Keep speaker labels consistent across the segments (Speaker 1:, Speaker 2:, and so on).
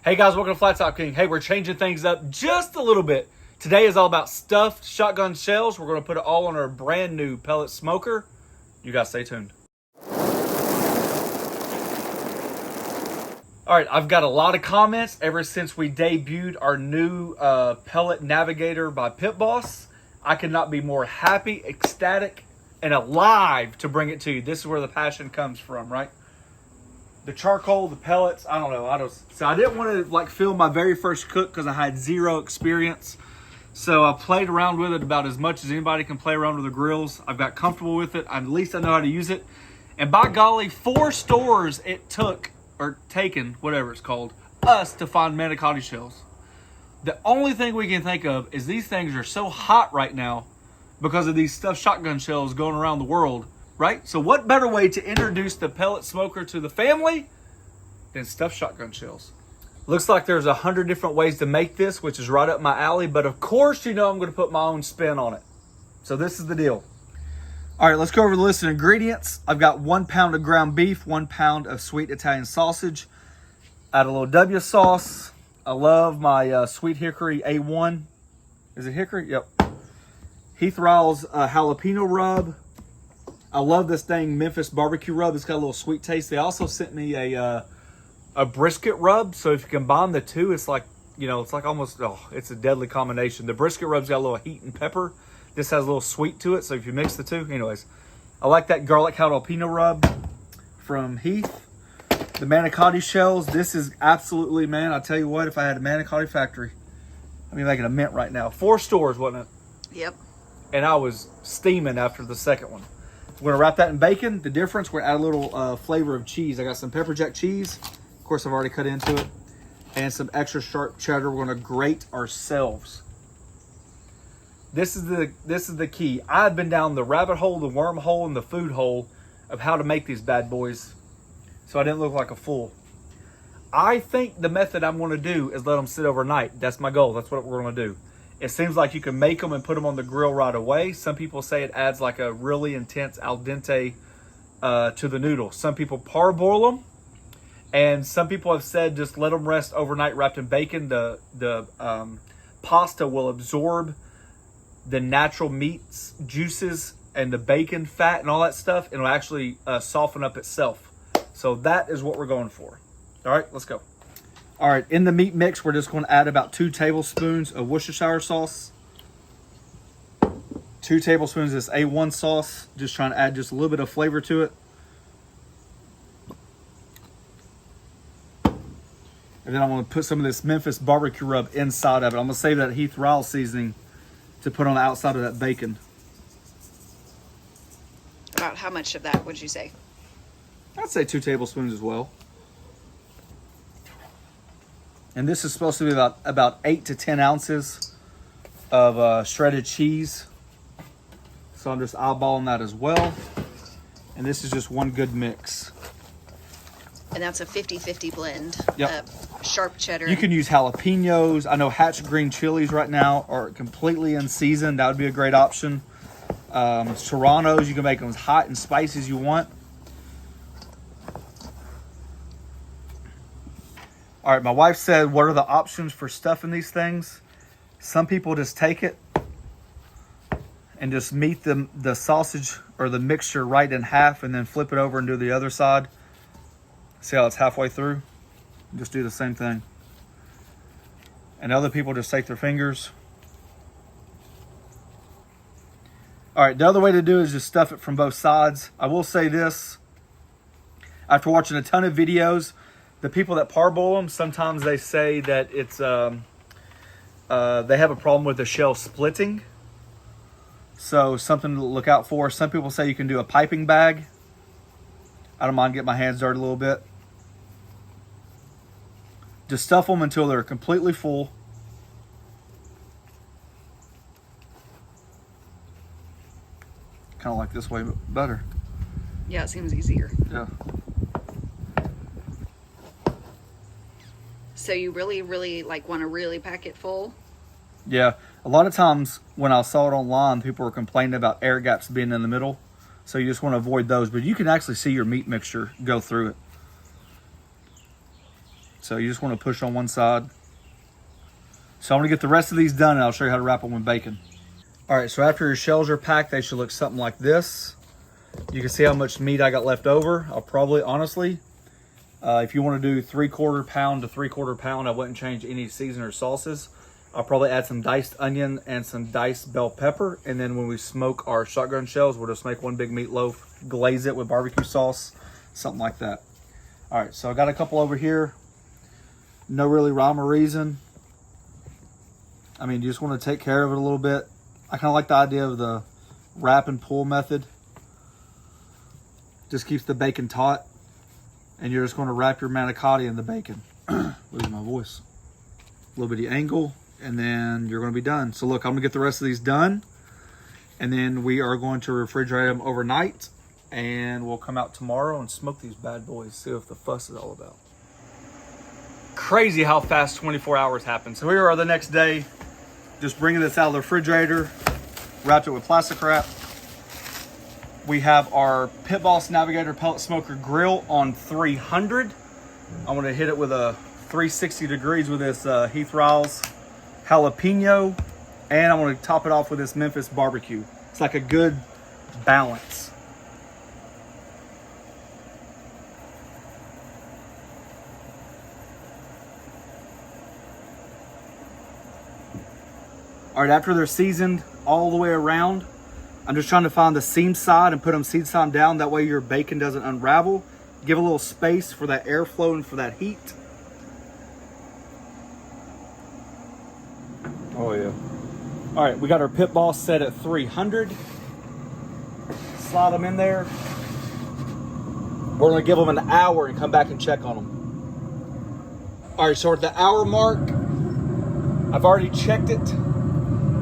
Speaker 1: Hey guys, welcome to Flat Top King. Hey, we're changing things up just a little bit. Today is all about stuffed shotgun shells. We're going to put it all on our brand new pellet smoker. You guys stay tuned. All right, I've got a lot of comments ever since we debuted our new pellet Navigator by Pit Boss. I could not be more happy, ecstatic, and alive to bring it to you. This is where the passion comes from, right? The charcoal, the pellets, I don't know. So I didn't want to film my very first cook because I had zero experience. So I played around with it about as much as anybody can play around with the grills. I've got comfortable with it. At least I know how to use it. And by golly, 4 stores it took, or taken, whatever it's called, us to find manicotti shells. The only thing we can think of is these things are so hot right now because of these stuffed shotgun shells going around the world. Right? So what better way to introduce the pellet smoker to the family than stuffed shotgun shells? Looks like there's 100 different ways to make this, which is right up my alley. But of course, you know I'm going to put my own spin on it. So this is the deal. All right, let's go over the list of ingredients. I've got 1 pound of ground beef, 1 pound of sweet Italian sausage. Add a little W sauce. I love my sweet hickory A1. Is it hickory? Yep. Heath Ryle's jalapeno rub. I love this dang Memphis barbecue rub. It's got a little sweet taste. They also sent me a brisket rub. So if you combine the two, it's like, it's like almost, it's a deadly combination. The brisket rub's got a little heat and pepper. This has a little sweet to it. So if you mix the two, anyways. I like that garlic jalapeno rub from Heath. The manicotti shells. This is absolutely, man, I tell you what, if I had a manicotti factory, I'd be making a mint right now. 4 stores, wasn't it?
Speaker 2: Yep.
Speaker 1: And I was steaming after the second one. We're gonna wrap that in bacon. The difference, we're gonna add a little flavor of cheese. I got some pepper jack cheese. Of course, I've already cut into it. And some extra sharp cheddar. We're gonna grate ourselves. This is the key. I've been down the rabbit hole, the wormhole, and the food hole of how to make these bad boys, so I didn't look like a fool. I think the method I'm gonna do is let them sit overnight. That's my goal. That's what we're gonna do. It seems like you can make them and put them on the grill right away. Some people say it adds like a really intense al dente to the noodle. Some people parboil them, and some people have said just let them rest overnight wrapped in bacon. The pasta will absorb the natural meats, juices, and the bacon fat and all that stuff, and it'll actually soften up itself. So that is what we're going for. All right, let's go. All right, in the meat mix, we're just going to add about 2 tablespoons of Worcestershire sauce. 2 tablespoons of this A1 sauce. Just trying to add just a little bit of flavor to it. And then I'm going to put some of this Memphis barbecue rub inside of it. I'm going to save that Heath Ryle seasoning to put on the outside of that bacon.
Speaker 2: About how much of that would you say?
Speaker 1: I'd say 2 tablespoons as well. And this is supposed to be about 8 to 10 ounces of shredded cheese. So I'm just eyeballing that as well. And this is just one good mix.
Speaker 2: And that's a 50-50 blend.
Speaker 1: Yep.
Speaker 2: Sharp cheddar.
Speaker 1: You can use jalapenos. I know hatch green chilies right now are completely in season. That would be a great option. Serranos, you can make them as hot and spicy as you want. All right, my wife said, what are the options for stuffing these things? Some people just take it and just meet the sausage or the mixture right in half and then flip it over and do the other side. See how it's halfway through? Just do the same thing. And other people just take their fingers. All right, the other way to do it is just stuff it from both sides. I will say this, after watching a ton of videos, the people that parboil them, sometimes they say that it's they have a problem with the shell splitting. So something to look out for. Some people say you can do a piping bag. I don't mind getting my hands dirty a little bit. Just stuff them until they're completely full. Kind of like this way, but better.
Speaker 2: Yeah, it seems easier.
Speaker 1: Yeah.
Speaker 2: So you really want to really pack it full?
Speaker 1: Yeah. A lot of times when I saw it online, people were complaining about air gaps being in the middle. So you just want to avoid those. But you can actually see your meat mixture go through it. So you just want to push on one side. So I'm gonna get the rest of these done and I'll show you how to wrap them with bacon. All right, so after your shells are packed, they should look something like this. You can see how much meat I got left over. I'll probably, honestly, if you want to do 3/4 pound to 3/4 pound, I wouldn't change any season or sauces. I'll probably add some diced onion and some diced bell pepper. And then when we smoke our shotgun shells, we'll just make one big meatloaf, glaze it with barbecue sauce, something like that. All right, so I got a couple over here. No really rhyme or reason. I mean, you just want to take care of it a little bit. I kind of like the idea of the wrap and pull method. Just keeps the bacon taut. And you're just going to wrap your manicotti in the bacon. Losing my voice. A little bitty angle. And then you're going to be done. So look, I'm going to get the rest of these done. And then we are going to refrigerate them overnight. And we'll come out tomorrow and smoke these bad boys. See what the fuss is all about. Crazy how fast 24 hours happen. So here are the next day. Just bringing this out of the refrigerator. Wrapped it with plastic wrap. We have our Pit Boss Navigator pellet smoker grill on 300. I'm going to hit it with a 360 degrees with this Heath Riles jalapeno, and I'm going to top it off with this Memphis barbecue. It's like a good balance. All right, after they're seasoned all the way around, I'm just trying to find the seam side and put them seed side down. That way your bacon doesn't unravel. Give a little space for that airflow and for that heat. Oh yeah. All right, we got our Pit Boss set at 300. Slide them in there. We're gonna give them an hour and come back and check on them. All right, so at the hour mark, I've already checked it.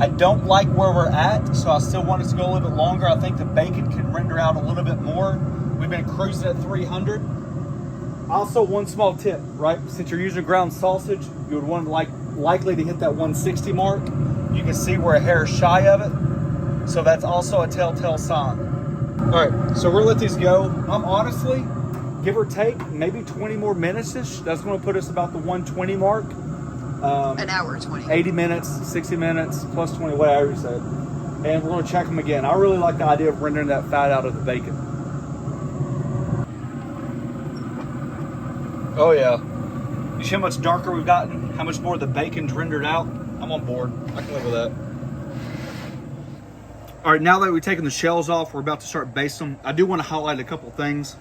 Speaker 1: I don't like where we're at, so I still want us to go a little bit longer. I think the bacon can render out a little bit more. We've been cruising at 300. Also, one small tip, right? Since you're using ground sausage, you would want likely to hit that 160 mark. You can see we're a hair shy of it, so that's also a telltale sign. All right, so we're gonna let these go. I'm honestly, give or take, maybe 20 more minutes-ish. That's gonna put us about the 120 mark.
Speaker 2: An hour 20.
Speaker 1: 80 minutes, 60 minutes, plus 20, whatever you said. And we're going to check them again. I really like the idea of rendering that fat out of the bacon. Oh yeah. You see how much darker we've gotten? How much more the bacon's rendered out? I'm on board. I can live with that. All right, now that we've taken the shells off, we're about to start basting them. I do want to highlight a couple things.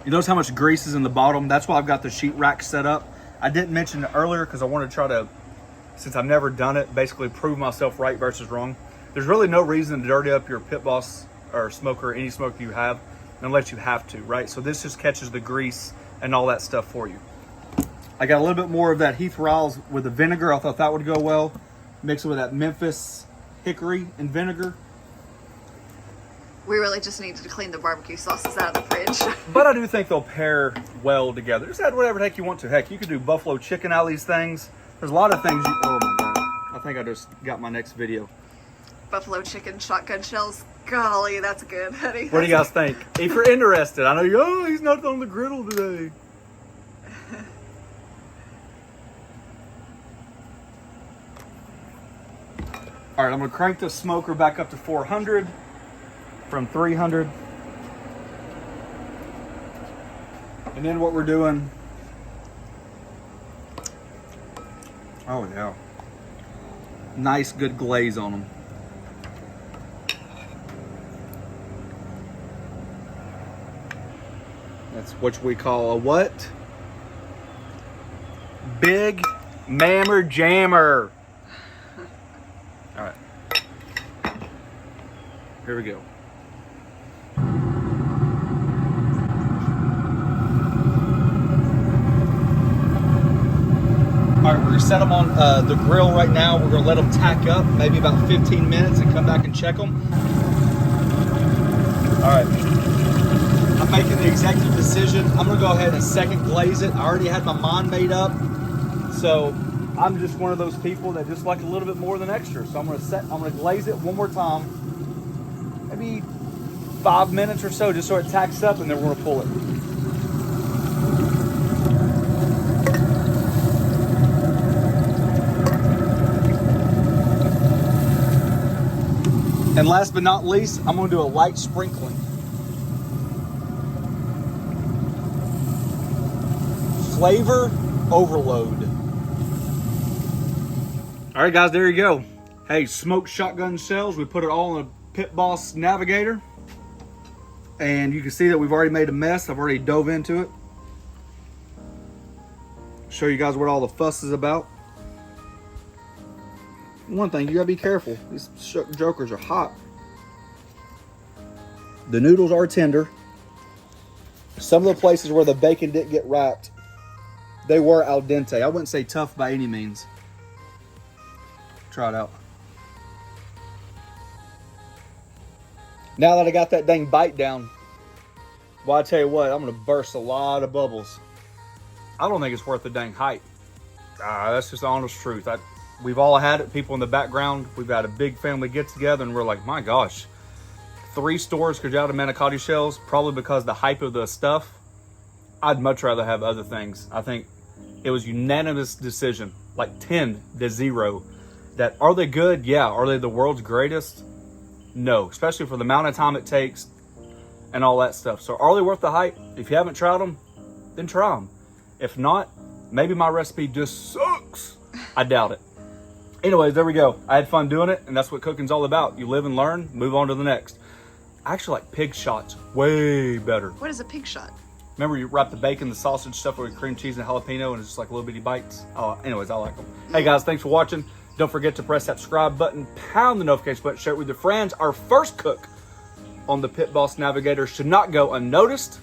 Speaker 1: You notice how much grease is in the bottom? That's why I've got the sheet rack set up. I didn't mention it earlier because I want to try to, since I've never done it, basically prove myself right versus wrong. There's really no reason to dirty up your Pit Boss or smoker, any smoker you have, unless you have to, right? So this just catches the grease and all that stuff for you. I got a little bit more of that Heath Riles with the vinegar. I thought that would go well. Mix it with that Memphis hickory and vinegar.
Speaker 2: We really just needed to clean the barbecue sauces out of the fridge.
Speaker 1: But I do think they'll pair well together. Just add whatever the heck you want to. Heck, you could do buffalo chicken out of these things. There's a lot of things you, oh my God. I think I just got my next video.
Speaker 2: Buffalo chicken shotgun shells. Golly, that's good, honey.
Speaker 1: What do you guys think? If you're interested, I know you, oh, he's not on the griddle today. All right, I'm gonna crank the smoker back up to 400 from 300. And then what we're doing, oh yeah, nice good glaze on them. That's what we call a what? Big mammer jammer. All right, here we go. All right, we're gonna set them on the grill right now. We're gonna let them tack up, maybe about 15 minutes, and come back and check them. All right, I'm making the executive decision. I'm gonna go ahead and second glaze it. I already had my mind made up, so I'm just one of those people that just like a little bit more than extra. So I'm gonna glaze it one more time, maybe 5 minutes or so, just so it tacks up, and then we're gonna pull it. And last but not least, I'm gonna do a light sprinkling. Flavor overload. All right, guys, there you go. Hey, smoked shotgun shells. We put it all in a Pit Boss Navigator. And you can see that we've already made a mess. I've already dove into it. Show you guys what all the fuss is about. One thing, you gotta be careful. These jokers are hot. The noodles are tender. Some of the places where the bacon didn't get wrapped, they were al dente. I wouldn't say tough by any means. Try it out. Now that I got that dang bite down, well, I tell you what, I'm gonna burst a lot of bubbles. I don't think it's worth the dang hype. That's just the honest truth. We've all had it, people in the background. We've had a big family get together and we're like, my gosh, 3 stores could you out of manicotti shells, probably because the hype of the stuff. I'd much rather have other things. I think it was unanimous decision, like 10-0, that are they good? Yeah. Are they the world's greatest? No, especially for the amount of time it takes and all that stuff. So are they worth the hype? If you haven't tried them, then try them. If not, maybe my recipe just sucks. I doubt it. Anyways, there we go. I had fun doing it, and that's what cooking's all about. You live and learn, move on to the next. I actually like pig shots way better.
Speaker 2: What is a pig shot?
Speaker 1: Remember you wrap the bacon, the sausage stuff with cream cheese and jalapeno, and it's just like little bitty bites. Oh, anyways, I like them. Hey guys, thanks for watching. Don't forget to press that subscribe button, pound the notification button, share it with your friends. Our first cook on the Pit Boss Navigator should not go unnoticed.